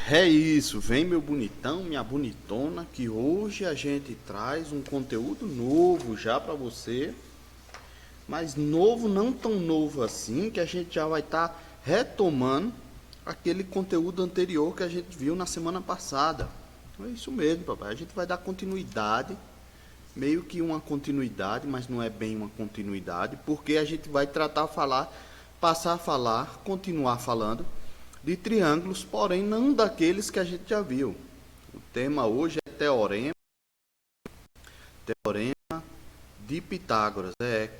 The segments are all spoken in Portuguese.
É isso, vem meu bonitão, minha bonitona, que hoje a gente traz um conteúdo novo já para você, mas novo, não tão novo assim, que a gente já vai estar retomando aquele conteúdo anterior que a gente viu na semana passada. É isso mesmo, papai, a gente vai dar continuidade, meio que uma continuidade, mas não é bem uma continuidade, porque a gente vai passar a falar, continuar falando de triângulos, porém não daqueles que a gente já viu. O tema hoje é teorema de Pitágoras.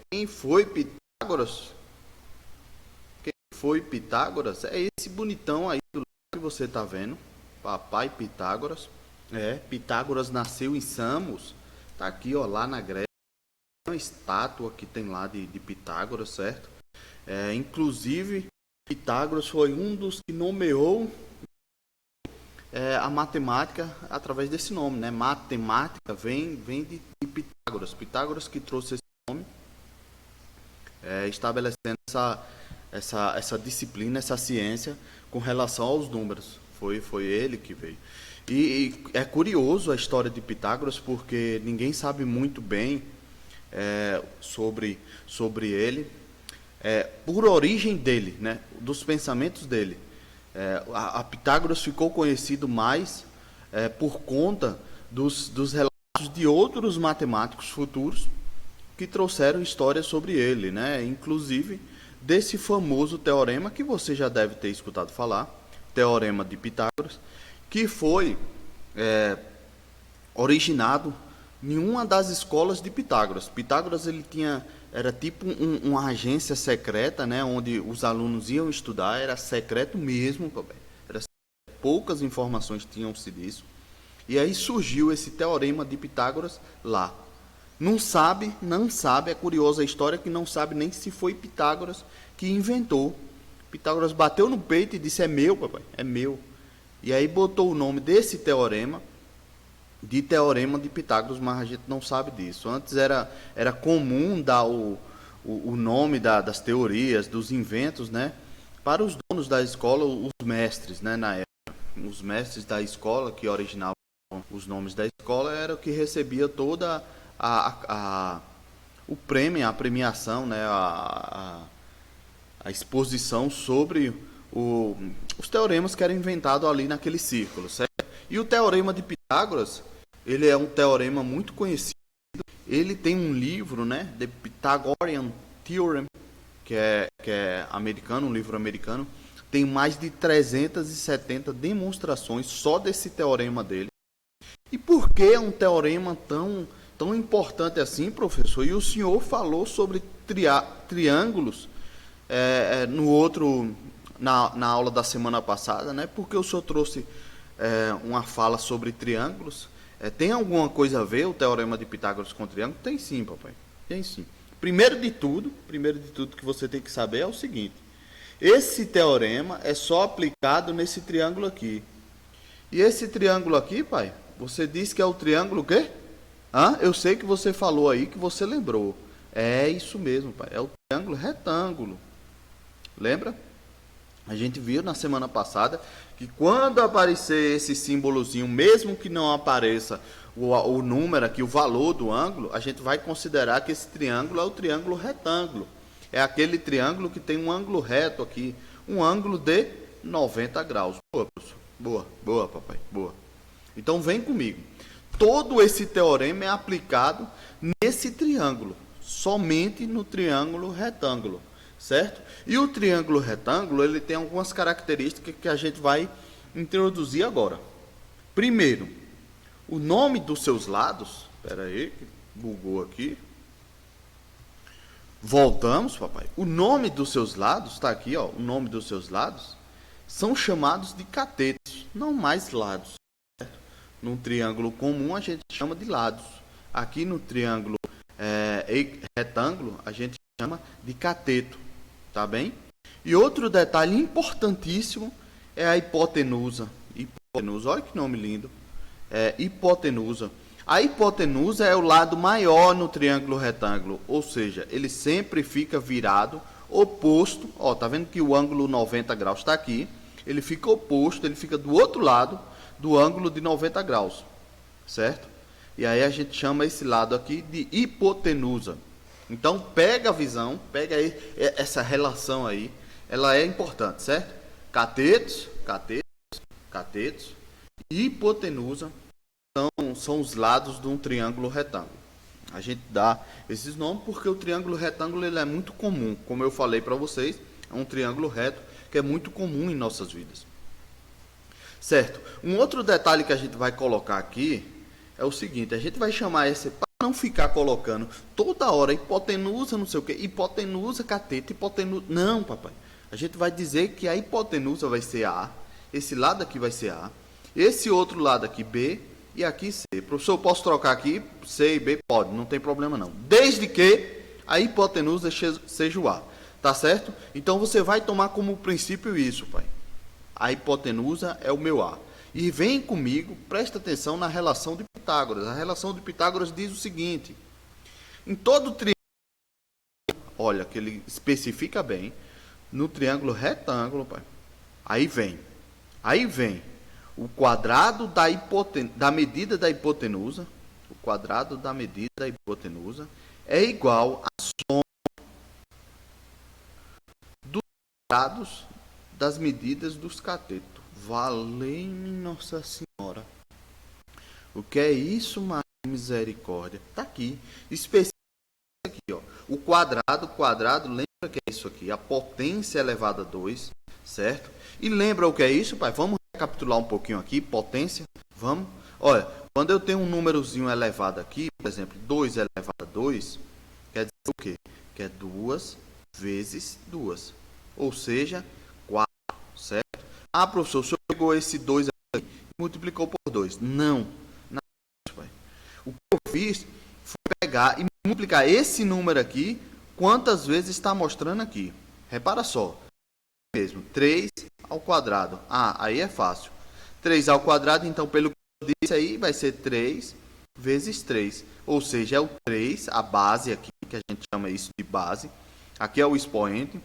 Quem foi Pitágoras? Quem foi Pitágoras? É esse bonitão aí do lado que você está vendo, papai Pitágoras. Pitágoras nasceu em Samos, tá aqui, ó, lá na Grécia. Uma estátua que tem lá de Pitágoras, certo? Inclusive, Pitágoras foi um dos que nomeou a matemática através desse nome, né? Matemática vem de Pitágoras. Pitágoras que trouxe esse nome, estabelecendo essa disciplina, essa ciência com relação aos números. Foi ele que veio. E é curioso a história de Pitágoras, porque ninguém sabe muito bem sobre ele, por origem dele, né? Dos pensamentos dele. A Pitágoras ficou conhecido mais por conta dos relatos de outros matemáticos futuros que trouxeram histórias sobre ele, né? Inclusive desse famoso teorema que você já deve ter escutado falar, teorema de Pitágoras, que foi originado em uma das escolas de Pitágoras. Pitágoras era tipo uma agência secreta, né, onde os alunos iam estudar, era secreto mesmo, poucas informações tinham-se disso. E aí surgiu esse teorema de Pitágoras lá. Não sabe, é curiosa a história que não sabe nem se foi Pitágoras que inventou. Pitágoras bateu no peito e disse: "É meu, papai, é meu". E aí botou o nome desse teorema de teorema de Pitágoras, mas a gente não sabe disso. Antes era comum dar o nome das teorias, dos inventos, né, para os donos da escola, os mestres, né, na época. Os mestres da escola que originavam os nomes da escola era o que recebia toda o prêmio, a premiação, né, a exposição sobre os teoremas que eram inventados ali naquele círculo, certo? E o teorema de Pitágoras, ele é um teorema muito conhecido. Ele tem um livro, né, The Pythagorean Theorem, que é americano, um livro americano. Tem mais de 370 demonstrações só desse teorema dele. E por que é um teorema tão importante assim, professor? E o senhor falou sobre triângulos na aula da semana passada, né? Porque o senhor trouxe uma fala sobre triângulos. Tem alguma coisa a ver o teorema de Pitágoras com triângulo? Tem sim, papai. Tem sim. Primeiro de tudo que você tem que saber é o seguinte: esse teorema é só aplicado nesse triângulo aqui. E esse triângulo aqui, pai, você disse que é o triângulo o quê? Eu sei que você falou aí, que você lembrou. É isso mesmo, pai. É o triângulo retângulo. Lembra? A gente viu na semana passada que quando aparecer esse símbolozinho, mesmo que não apareça o número aqui, o valor do ângulo, a gente vai considerar que esse triângulo é o triângulo retângulo. É aquele triângulo que tem um ângulo reto aqui, um ângulo de 90 graus. Boa, professor. Boa, papai. Boa. Então vem comigo. Todo esse teorema é aplicado nesse triângulo, somente no triângulo retângulo, certo? E o triângulo retângulo, ele tem algumas características que a gente vai introduzir agora. Primeiro, o nome dos seus lados, espera aí, que bugou aqui. Voltamos, papai. O nome dos seus lados, está aqui, ó, o nome dos seus lados, são chamados de catetos, não mais lados. Certo? Num triângulo comum, a gente chama de lados. Aqui no triângulo retângulo, a gente chama de cateto. Tá bem? E outro detalhe importantíssimo é a hipotenusa. Olha que nome lindo. Hipotenusa. A hipotenusa é o lado maior no triângulo retângulo, ou seja, ele sempre fica virado, oposto. Ó, tá vendo que o ângulo 90 graus está aqui? ele fica oposto, ele fica do outro lado do ângulo de 90 graus, certo? E aí a gente chama esse lado aqui de hipotenusa. Então pega a visão, pega aí essa relação aí, ela é importante, certo? Catetos, e hipotenusa são os lados de um triângulo retângulo. A gente dá esses nomes porque o triângulo retângulo ele é muito comum, como eu falei para vocês, é um triângulo reto que é muito comum em nossas vidas. Certo? Um outro detalhe que a gente vai colocar aqui é o seguinte, a gente vai chamar esse, para não ficar colocando toda hora hipotenusa, não sei o que, hipotenusa, cateto, hipotenusa, não, papai. A gente vai dizer que a hipotenusa vai ser A, esse lado aqui vai ser A, esse outro lado aqui B e aqui C. Professor, eu posso trocar aqui C e B? Pode, não tem problema não. Desde que a hipotenusa seja o A, tá certo? Então você vai tomar como princípio isso, pai. A hipotenusa é o meu A. E vem comigo, presta atenção na relação de Pitágoras. A relação de Pitágoras diz o seguinte: em todo triângulo, olha que ele especifica bem, no triângulo retângulo, pai, aí vem o quadrado da medida da hipotenusa, o quadrado da medida da hipotenusa é igual à soma dos quadrados das medidas dos catetos. Valei-me Nossa Senhora. O que é isso, Maria Misericórdia? Tá aqui, específico aqui, ó. O quadrado, lembra que é isso aqui? A potência elevada a 2, certo? E lembra o que é isso, pai? Vamos recapitular um pouquinho aqui, potência. Vamos? Olha, quando eu tenho um númerozinho elevado aqui, por exemplo, 2 elevado a 2, quer dizer o quê? Que é 2 vezes 2. Ou seja, 4, certo? Ah, professor, o senhor pegou esse 2 aqui e multiplicou por 2. Não. O que eu fiz foi pegar e multiplicar esse número aqui, quantas vezes está mostrando aqui. Repara só. Mesmo, 3 ao quadrado. Ah, aí é fácil. 3 ao quadrado, então, pelo que eu disse aí, vai ser 3 vezes 3. Ou seja, é o 3, a base aqui, que a gente chama isso de base. Aqui é o expoente.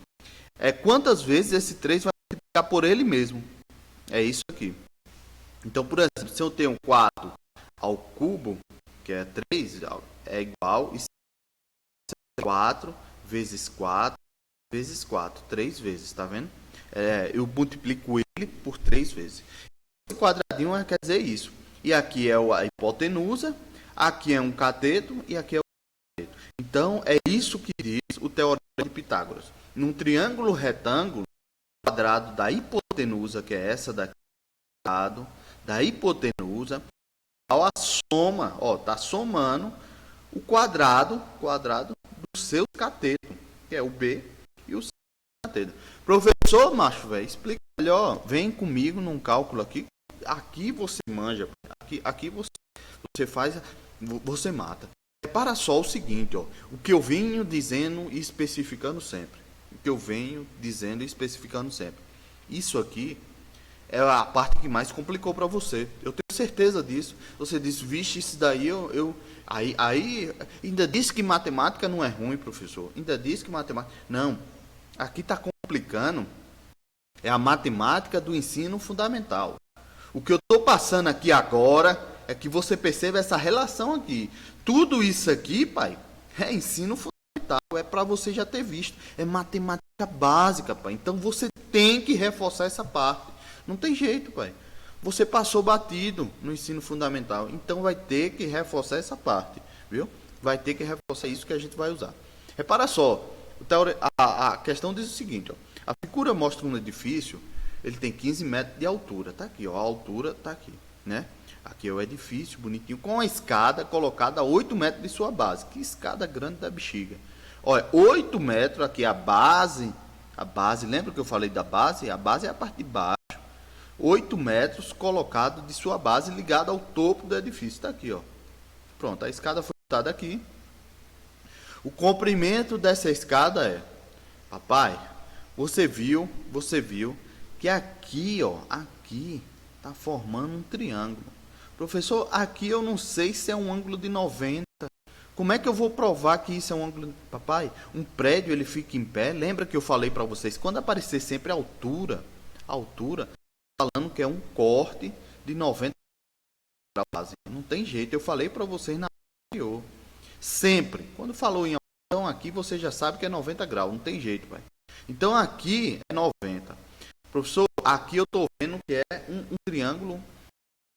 É quantas vezes esse 3 vai multiplicar por ele mesmo. É isso aqui. Então, por exemplo, se eu tenho 4 ao cubo, que é 3, é igual a 4 vezes 4 vezes 4, 3 vezes, tá vendo? Eu multiplico ele por 3 vezes. Esse quadradinho quer dizer isso. E aqui é a hipotenusa, aqui é um cateto e aqui é o cateto. Então, é isso que diz o Teorema de Pitágoras. Num triângulo retângulo, o quadrado da hipotenusa, que é essa daqui, da hipotenusa, a soma, ó, tá somando o quadrado do seu cateto, que é o B e o C cateto. Professor, macho, velho, explica melhor. Vem comigo num cálculo aqui. Aqui você manja, aqui você faz, você mata. Repara só o seguinte, ó, o que eu venho dizendo e especificando sempre. Isso aqui é a parte que mais complicou para você. Eu tenho certeza disso. Você disse, vixe, isso daí aí ainda disse que matemática não é ruim, professor. Ainda disse que matemática... Não, aqui está complicando. É a matemática do ensino fundamental. O que eu estou passando aqui agora é que você perceba essa relação aqui. Tudo isso aqui, pai, é ensino fundamental. É para você já ter visto. É matemática básica, pai. Então você tem que reforçar essa parte. Não tem jeito, pai. Você passou batido no ensino fundamental. Então vai ter que reforçar essa parte. Viu? Vai ter que reforçar isso que a gente vai usar. Repara só. A questão diz o seguinte. Ó, a figura mostra um edifício. Ele tem 15 metros de altura. Tá aqui, ó. A altura tá aqui, né? Aqui é o edifício, bonitinho. Com a escada colocada a 8 metros de sua base. Que escada grande da bexiga. Olha, 8 metros aqui a base. A base, lembra que eu falei da base? A base é a parte de baixo. 8 metros colocado de sua base ligada ao topo do edifício. Está aqui, ó. Pronto, a escada foi botada aqui. O comprimento dessa escada é... Papai, você viu que aqui, ó, aqui está formando um triângulo. Professor, aqui eu não sei se é um ângulo de 90. Como é que eu vou provar que isso é um ângulo... Papai, um prédio ele fica em pé. Lembra que eu falei para vocês, quando aparecer sempre a altura A altura, falando que é um corte de 90 graus. Não tem jeito, eu falei para vocês na anterior. Sempre, quando falou em então aqui, você já sabe que é 90 graus, não tem jeito, pai. Então aqui é 90. Professor, aqui eu tô vendo que é um triângulo.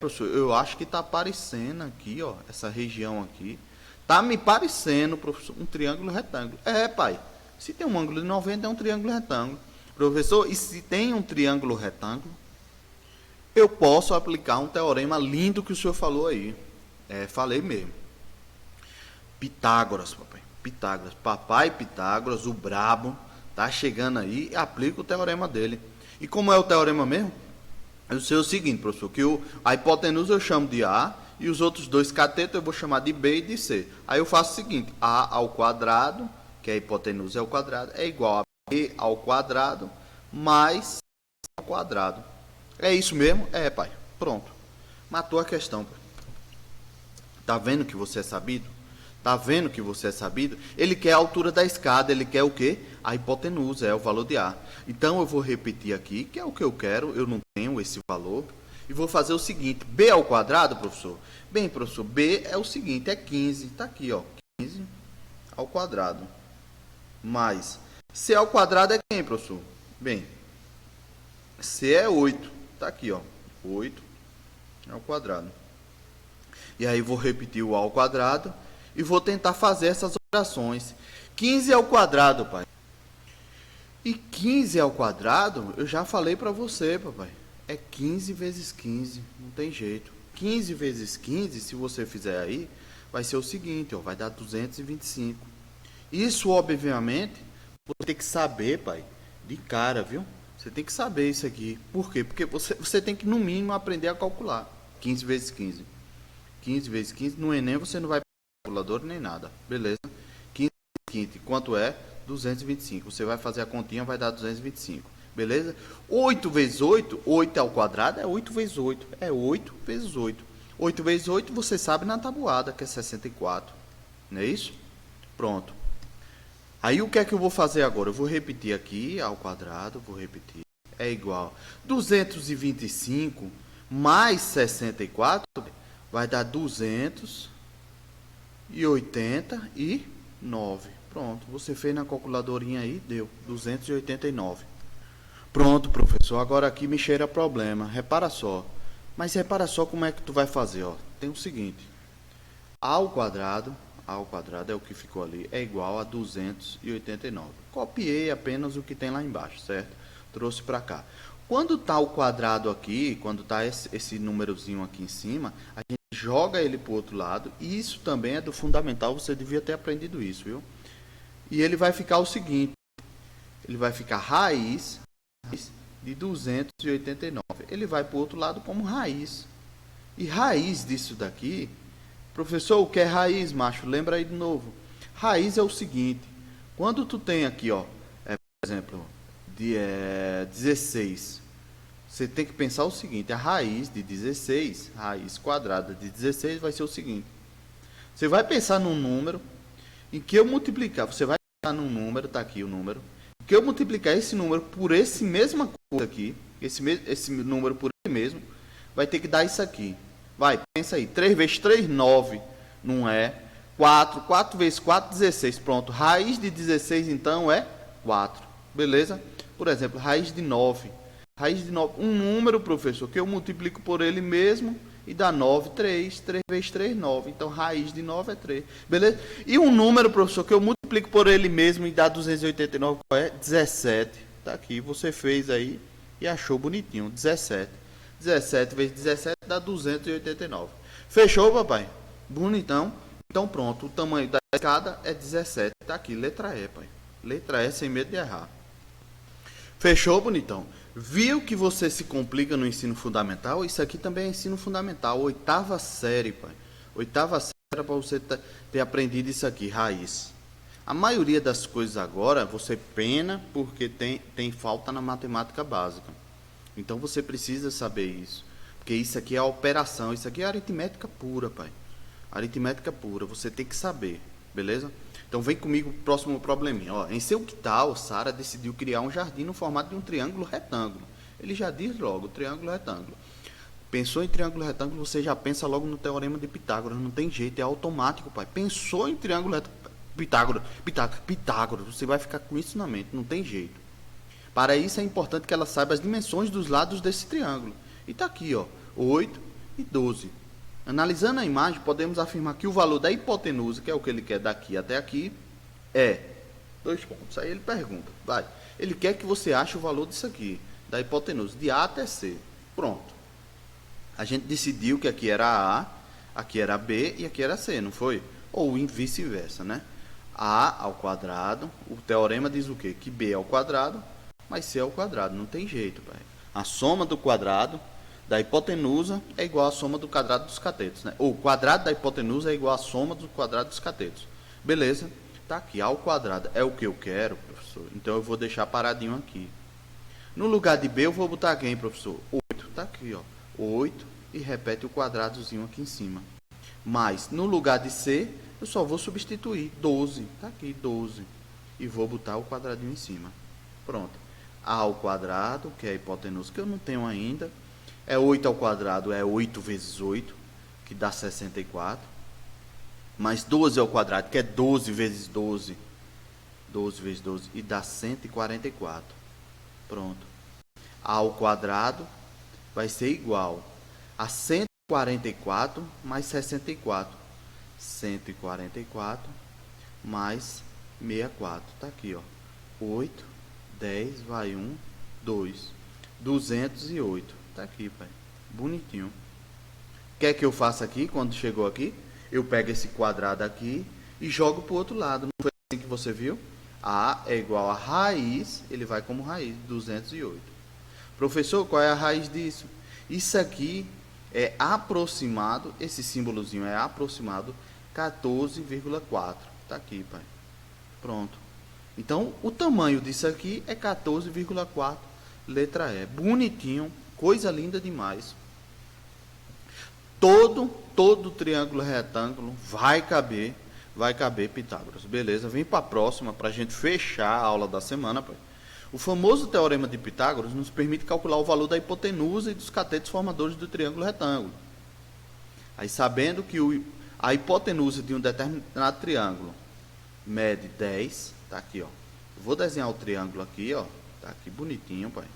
Professor, eu acho que tá aparecendo aqui, ó, essa região aqui. Tá me parecendo, professor, um triângulo retângulo. É, pai. Se tem um ângulo de 90, é um triângulo retângulo. Professor, e se tem um triângulo retângulo, eu posso aplicar um teorema lindo que o senhor falou aí. É, falei mesmo. Pitágoras, papai. Pitágoras. Papai Pitágoras, o brabo, tá chegando aí e aplica o teorema dele. E como é o teorema mesmo? Eu sei o seguinte, professor, que a hipotenusa eu chamo de A e os outros dois catetos eu vou chamar de B e de C. Aí eu faço o seguinte, A ao quadrado, que a hipotenusa é o quadrado, é igual a B ao quadrado mais C ao quadrado. É isso mesmo? É, pai. Pronto. Matou a questão, pai. Tá vendo que você é sabido? Tá vendo que você é sabido? Ele quer a altura da escada, ele quer o quê? A hipotenusa, é o valor de A. Então eu vou repetir aqui, que é o que eu quero, eu não tenho esse valor. E vou fazer o seguinte, B ao quadrado, professor? Bem, professor, B é o seguinte, é 15, tá aqui, ó, 15 ao quadrado. Mais C ao quadrado é quem, professor? Bem, C é 8, tá aqui, ó, 8 ao quadrado. E aí vou repetir o A ao quadrado e vou tentar fazer essas operações. 15 ao quadrado, pai. E 15 ao quadrado, eu já falei para você, papai. É 15 vezes 15, não tem jeito. 15 vezes 15, se você fizer aí, vai ser o seguinte, ó, vai dar 225. Isso, obviamente, você tem que saber, pai, de cara, viu? Você tem que saber isso aqui. Por quê? Porque você tem que, no mínimo, aprender a calcular. 15 vezes 15. 15 vezes 15, no Enem você não vai calculador nem nada, beleza? 15 vezes 15, quanto é? 225. Você vai fazer a continha, vai dar 225, beleza? 8 vezes 8, 8 ao quadrado é 8 vezes 8, é 8 vezes 8. 8 vezes 8 você sabe na tabuada, que é 64, não é isso? Pronto. Aí o que é que eu vou fazer agora? Eu vou repetir aqui ao quadrado, vou repetir, é igual 225 mais 64 vai dar 289. Pronto, você fez na calculadorinha aí, deu 289. Pronto, professor, agora aqui me cheira problema. Repara só. Mas repara só como é que tu vai fazer, ó. Tem o seguinte. A ao quadrado é o que ficou ali, é igual a 289. Copiei apenas o que tem lá embaixo, certo? Trouxe para cá. Quando está o quadrado aqui, quando está esse númerozinho aqui em cima, a gente joga ele para o outro lado. E isso também é do fundamental, você devia ter aprendido isso, viu? E ele vai ficar o seguinte, ele vai ficar raiz de 289. Ele vai para o outro lado como raiz. E raiz disso daqui, professor, o que é raiz, macho? Lembra aí de novo. Raiz é o seguinte, quando tu tem aqui, ó, por exemplo, 16, você tem que pensar o seguinte, a raiz de 16, raiz quadrada de 16 vai ser o seguinte. Você vai pensar num número em que eu multiplicar, você vai pensar num número, tá aqui o número, que eu multiplicar esse número por esse mesma coisa aqui, esse número por ele mesmo, vai ter que dar isso aqui. Vai, pensa aí, 3 vezes 3, 9, não é? 4, 4 vezes 4, 16, pronto. Raiz de 16, então, é 4, beleza? Por exemplo, raiz de 9. Raiz de 9, um número, professor, que eu multiplico por ele mesmo e dá 9, 3. 3 vezes 3, 9. Então, raiz de 9 é 3. Beleza? E um número, professor, que eu multiplico por ele mesmo e dá 289, qual é? 17. Tá aqui, você fez aí e achou bonitinho. 17. 17 vezes 17 dá 289. Fechou, papai? Bonitão. Então, pronto. O tamanho da escada é 17. Tá aqui, letra E, pai. Letra E, sem medo de errar. Fechou, bonitão? Viu que você se complica no ensino fundamental? Isso aqui também é ensino fundamental. 8ª série, pai. 8ª série era para você ter aprendido isso aqui, raiz. A maioria das coisas agora, você pena porque tem falta na matemática básica. Então, você precisa saber isso. Porque isso aqui é a operação. Isso aqui é aritmética pura, pai. Aritmética pura. Você tem que saber. Beleza? Então, vem comigo pro próximo probleminha. Ó, em seu quintal, Sara decidiu criar um jardim no formato de um triângulo retângulo. ele já diz logo, triângulo retângulo. Pensou em triângulo retângulo, você já pensa logo no teorema de Pitágoras, não tem jeito, é automático, pai. Pensou em triângulo retângulo, Pitágoras, você vai ficar com isso na mente, não tem jeito. Para isso é importante que ela saiba as dimensões dos lados desse triângulo. E está aqui, ó, 8 e 12. Analisando a imagem, podemos afirmar que o valor da hipotenusa, que é o que ele quer daqui até aqui, é 2 pontos. Aí ele pergunta, vai, ele quer que você ache o valor disso aqui, da hipotenusa, de A até C. Pronto. A gente decidiu que aqui era A, aqui era B e aqui era C, não foi? Ou vice-versa, né? A ao quadrado, o teorema diz o quê? Que B é ao quadrado, mas C é ao quadrado, não tem jeito, pai. A soma do quadrado da hipotenusa é igual à soma do quadrado dos catetos, né? O quadrado da hipotenusa é igual à soma do quadrado dos catetos. Beleza? Tá aqui, A ao quadrado é o que eu quero, professor. Então eu vou deixar paradinho aqui. No lugar de B eu vou botar quem, professor? 8. Tá aqui, ó. 8 e repete o quadradozinho aqui em cima. Mas no lugar de C, eu só vou substituir 12. Tá aqui, 12. E vou botar o quadradinho em cima. Pronto. A ao quadrado, que é a hipotenusa que eu não tenho ainda. É 8 ao quadrado, é 8 vezes 8, que dá 64. Mais 12 ao quadrado, que é 12 vezes 12. 12 vezes 12, e dá 144. Pronto. A ao quadrado vai ser igual a 144 mais 64. 144 mais 64. Tá aqui, ó. 8, 10, vai 1, 2. 208. Tá aqui, pai. Bonitinho. Quer que eu faça aqui, quando chegou aqui? Eu pego esse quadrado aqui e jogo para o outro lado. Não foi assim que você viu? A é igual a raiz, ele vai como raiz, 208. Professor, qual é a raiz disso? Isso aqui é aproximado, esse símbolozinho é aproximado 14,4. Tá aqui, pai. Pronto. Então, o tamanho disso aqui é 14,4. Letra E. Bonitinho. Coisa linda demais. Todo triângulo retângulo vai caber Pitágoras. Beleza? Vem para a próxima para a gente fechar a aula da semana, pai. O famoso teorema de Pitágoras nos permite calcular o valor da hipotenusa e dos catetos formadores do triângulo retângulo. Aí, sabendo que a hipotenusa de um determinado triângulo mede 10, tá aqui, ó. Vou desenhar o triângulo aqui, ó. Tá aqui bonitinho, pai.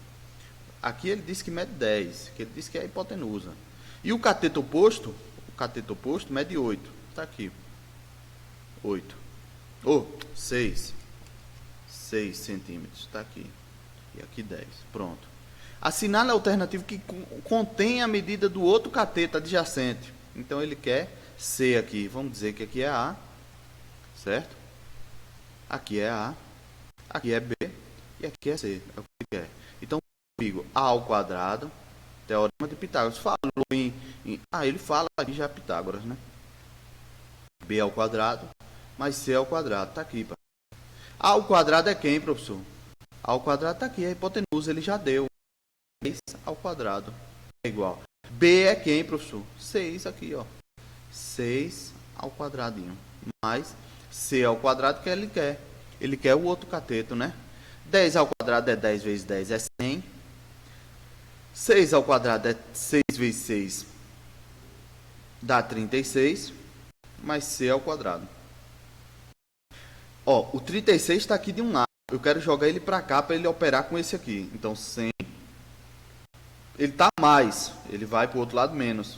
Aqui ele diz que mede 10, que ele diz que é a hipotenusa. E o cateto oposto mede 8. Tá aqui. 8. 6. 6 centímetros. Tá aqui. E aqui 10. Pronto. Assinale a alternativa que contém a medida do outro cateto adjacente. Então ele quer C aqui. Vamos dizer que aqui é A. Certo? Aqui é A. Aqui é B. E aqui é C. É o que ele quer. Então, comigo, A ao quadrado. Teorema de Pitágoras. Falou ele fala aqui já Pitágoras, né? B ao quadrado mais C ao quadrado. Tá aqui, pai. A ao quadrado é quem, professor? A ao quadrado tá aqui, a hipotenusa, ele já deu. 6 ao quadrado é igual. B é quem, professor? 6 aqui, ó. 6 ao quadradinho. Mais C ao quadrado que ele quer. Ele quer o outro cateto, né? 10 ao quadrado é 10 vezes 10 é 100. 6 ao quadrado é 6 vezes 6 dá 36. Mais C ao quadrado. Ó, o 36 está aqui de um lado. Eu quero jogar ele para cá para ele operar com esse aqui. Então 100. Ele está mais. Ele vai para o outro lado menos.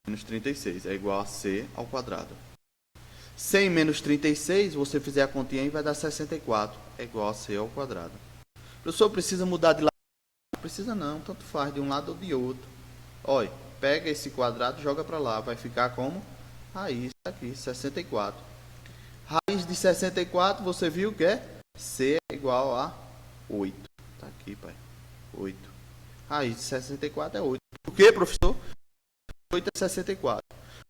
Menos 36 é igual a C ao quadrado. 100 menos 36, você fizer a continha aí, vai dar 64. É igual a C ao quadrado. O professor precisa mudar de lado? Não precisa não, tanto faz de um lado ou de outro. Olha, pega esse quadrado e joga para lá. Vai ficar como? Raiz aqui, 64. Raiz de 64, você viu que é? C é igual a 8. Tá aqui, pai. 8. Raiz de 64 é 8. Por quê, professor? 8 é 64.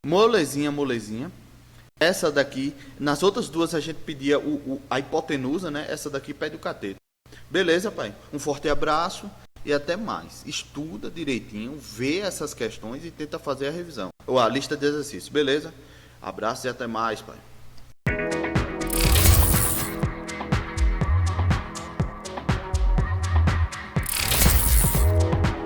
Molezinha. Essa daqui, nas outras duas a gente pedia a hipotenusa, né? Essa daqui pede o cateto. Beleza, pai? Um forte abraço e até mais. Estuda direitinho, vê essas questões e tenta fazer a revisão. Ou a lista de exercícios, beleza? Abraço e até mais, pai.